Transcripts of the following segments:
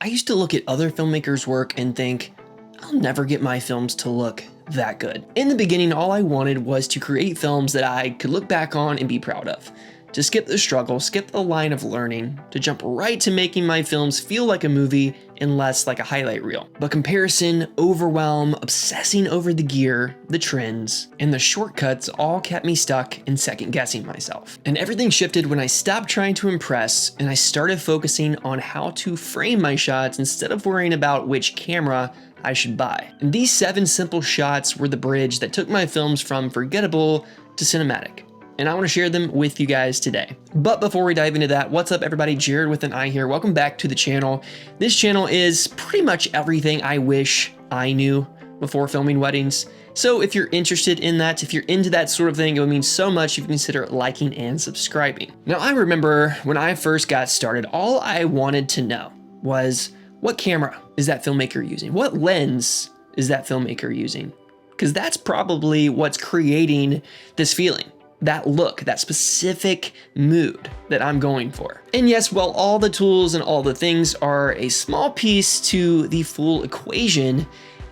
I used to look at other filmmakers' work and think, I'll never get my films to look that good. In the beginning, all I wanted was to create films that I could look back on and be proud of. To skip the struggle, skip the line of learning, to jump right to making my films feel like a movie and less like a highlight reel. But comparison, overwhelm, obsessing over the gear, the trends, and the shortcuts all kept me stuck and second guessing myself. And everything shifted when I stopped trying to impress and I started focusing on how to frame my shots instead of worrying about which camera I should buy. And these 7 simple shots were the bridge that took my films from forgettable to cinematic. And I want to share them with you guys today. But before we dive into that, what's up everybody? Jared with an I here. Welcome back to the channel. This channel is pretty much everything I wish I knew before filming weddings. So if you're interested in that, if you're into that sort of thing, it would mean so much if you consider liking and subscribing. Now I remember when I first got started, all I wanted to know was, what camera is that filmmaker using? What lens is that filmmaker using? Because that's probably what's creating this feeling. That look, that specific mood that I'm going for. And yes, while all the tools and all the things are a small piece to the full equation,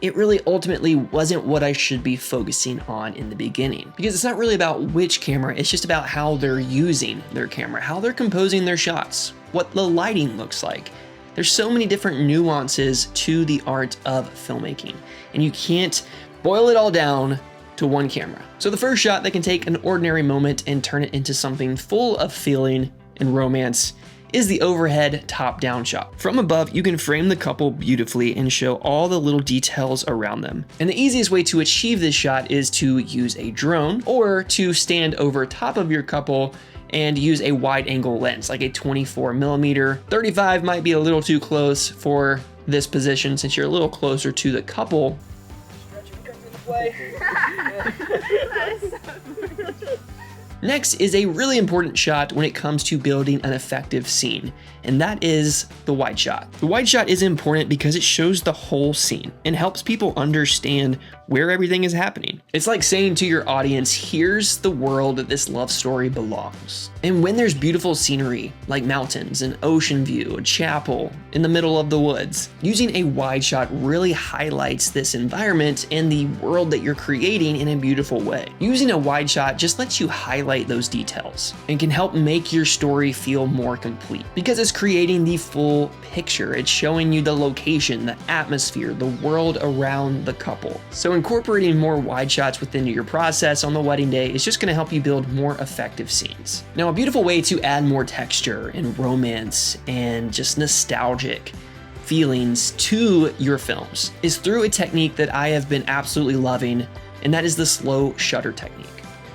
it really ultimately wasn't what I should be focusing on in the beginning. Because it's not really about which camera, it's just about how they're using their camera, how they're composing their shots, what the lighting looks like. There's so many different nuances to the art of filmmaking, and you can't boil it all down to one camera. So the first shot that can take an ordinary moment and turn it into something full of feeling and romance is the overhead top-down shot. From above, you can frame the couple beautifully and show all the little details around them. And the easiest way to achieve this shot is to use a drone or to stand over top of your couple and use a wide angle lens, like a 24mm. 35 might be a little too close for this position since you're a little closer to the couple. Next is a really important shot when it comes to building an effective scene, and that is the wide shot. The wide shot is important because it shows the whole scene and helps people understand where everything is happening. It's like saying to your audience, here's the world that this love story belongs. And when there's beautiful scenery, like mountains, an ocean view, a chapel in the middle of the woods, using a wide shot really highlights this environment and the world that you're creating in a beautiful way. Using a wide shot just lets you highlight those details and can help make your story feel more complete because it's creating the full picture. It's showing you the location, the atmosphere, the world around the couple. So incorporating more wide shots within your process on the wedding day is just going to help you build more effective scenes. Now, a beautiful way to add more texture and romance and just nostalgic feelings to your films is through a technique that I have been absolutely loving, and that is the slow shutter technique.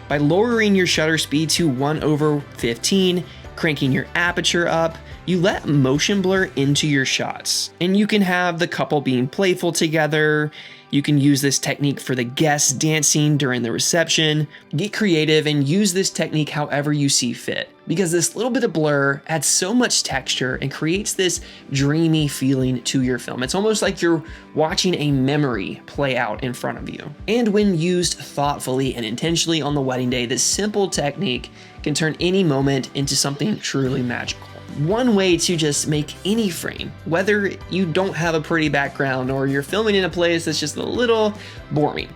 By lowering your shutter speed to 1/15, cranking your aperture up, you let motion blur into your shots. And you can have the couple being playful together. You can use this technique for the guests dancing during the reception. Get creative and use this technique however you see fit, because this little bit of blur adds so much texture and creates this dreamy feeling to your film. It's almost like you're watching a memory play out in front of you. And when used thoughtfully and intentionally on the wedding day, this simple technique can turn any moment into something truly magical. One way to just make any frame, whether you don't have a pretty background or you're filming in a place that's just a little boring.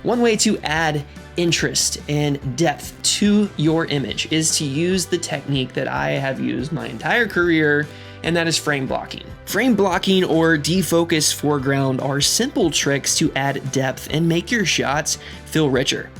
One way to add interest and depth to your image is to use the technique that I have used my entire career, and that is frame blocking. Frame blocking or defocus foreground are simple tricks to add depth and make your shots feel richer.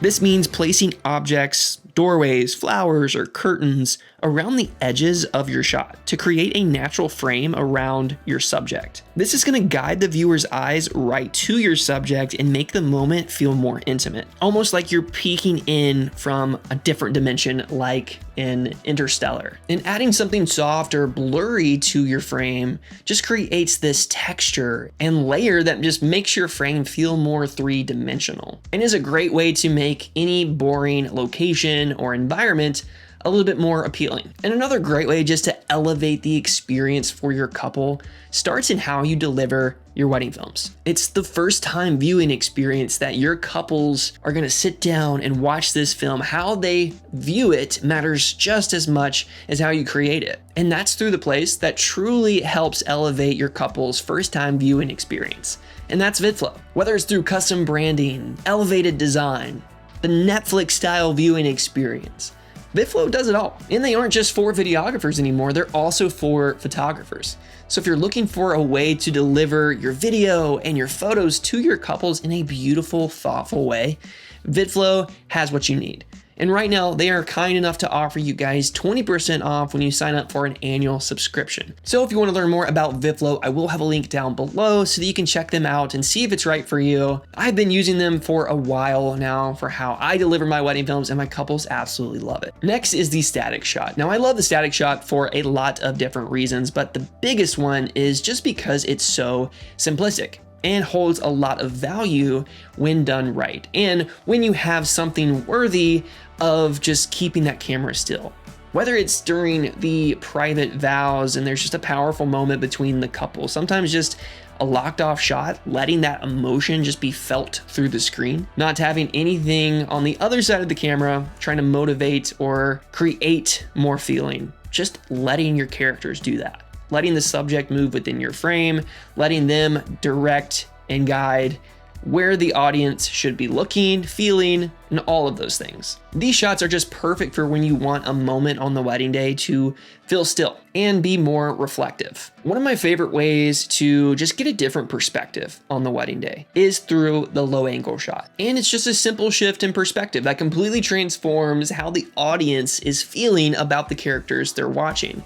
This means placing objects, doorways, flowers, or curtains around the edges of your shot to create a natural frame around your subject. This is going to guide the viewer's eyes right to your subject and make the moment feel more intimate, almost like you're peeking in from a different dimension like in Interstellar. And adding something soft or blurry to your frame just creates this texture and layer that just makes your frame feel more three-dimensional and is a great way to make any boring location or environment a little bit more appealing. And another great way just to elevate the experience for your couple starts in how you deliver your wedding films. It's the first time viewing experience that your couples are gonna sit down and watch this film. How they view it matters just as much as how you create it. And that's through the place that truly helps elevate your couple's first time viewing experience. And that's VidFlow. Whether it's through custom branding, elevated design, the Netflix style viewing experience, VidFlow does it all. And they aren't just for videographers anymore, they're also for photographers. So if you're looking for a way to deliver your video and your photos to your couples in a beautiful, thoughtful way, VidFlow has what you need. And right now, they are kind enough to offer you guys 20% off when you sign up for an annual subscription. So if you want to learn more about VidFlow, I will have a link down below so that you can check them out and see if it's right for you. I've been using them for a while now for how I deliver my wedding films, and my couples absolutely love it. Next is the static shot. Now, I love the static shot for a lot of different reasons, but the biggest one is just because it's so simplistic and holds a lot of value when done right, and when you have something worthy of just keeping that camera still. Whether it's during the private vows and there's just a powerful moment between the couple, sometimes just a locked off shot, letting that emotion just be felt through the screen, not having anything on the other side of the camera trying to motivate or create more feeling, just letting your characters do that. Letting the subject move within your frame, letting them direct and guide where the audience should be looking, feeling, and all of those things. These shots are just perfect for when you want a moment on the wedding day to feel still and be more reflective. One of my favorite ways to just get a different perspective on the wedding day is through the low angle shot. And it's just a simple shift in perspective that completely transforms how the audience is feeling about the characters they're watching.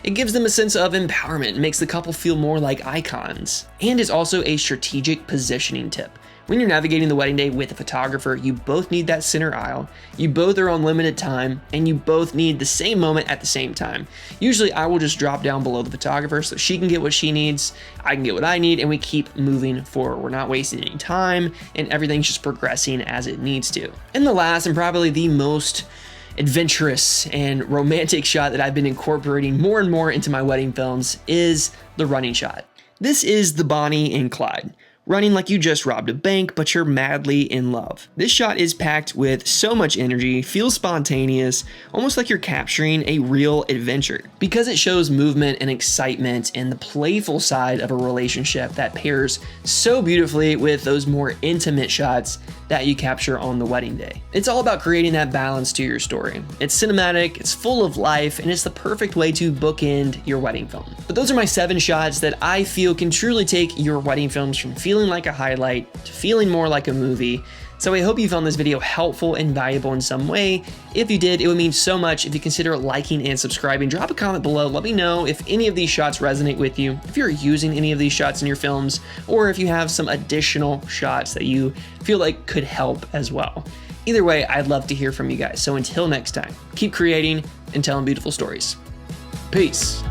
It gives them a sense of empowerment, makes the couple feel more like icons, and is also a strategic positioning tip. When you're navigating the wedding day with a photographer, you both need that center aisle, you both are on limited time, and you both need the same moment at the same time. Usually I will just drop down below the photographer so she can get what she needs, I can get what I need, and we keep moving forward. We're not wasting any time, and everything's just progressing as it needs to. And the last, and probably the most adventurous and romantic shot that I've been incorporating more and more into my wedding films is the running shot. This is the Bonnie and Clyde, running like you just robbed a bank, but you're madly in love. This shot is packed with so much energy, feels spontaneous, almost like you're capturing a real adventure, because it shows movement and excitement and the playful side of a relationship that pairs so beautifully with those more intimate shots that you capture on the wedding day. It's all about creating that balance to your story. It's cinematic, it's full of life, and it's the perfect way to bookend your wedding film. But those are my 7 shots that I feel can truly take your wedding films from feeling like a highlight to feeling more like a movie. So I hope you found this video helpful and valuable in some way. If you did, it would mean so much if you consider liking and subscribing. Drop a comment below. Let me know if any of these shots resonate with you, if you're using any of these shots in your films, or if you have some additional shots that you feel like could help as well. Either way, I'd love to hear from you guys. So until next time, keep creating and telling beautiful stories. Peace.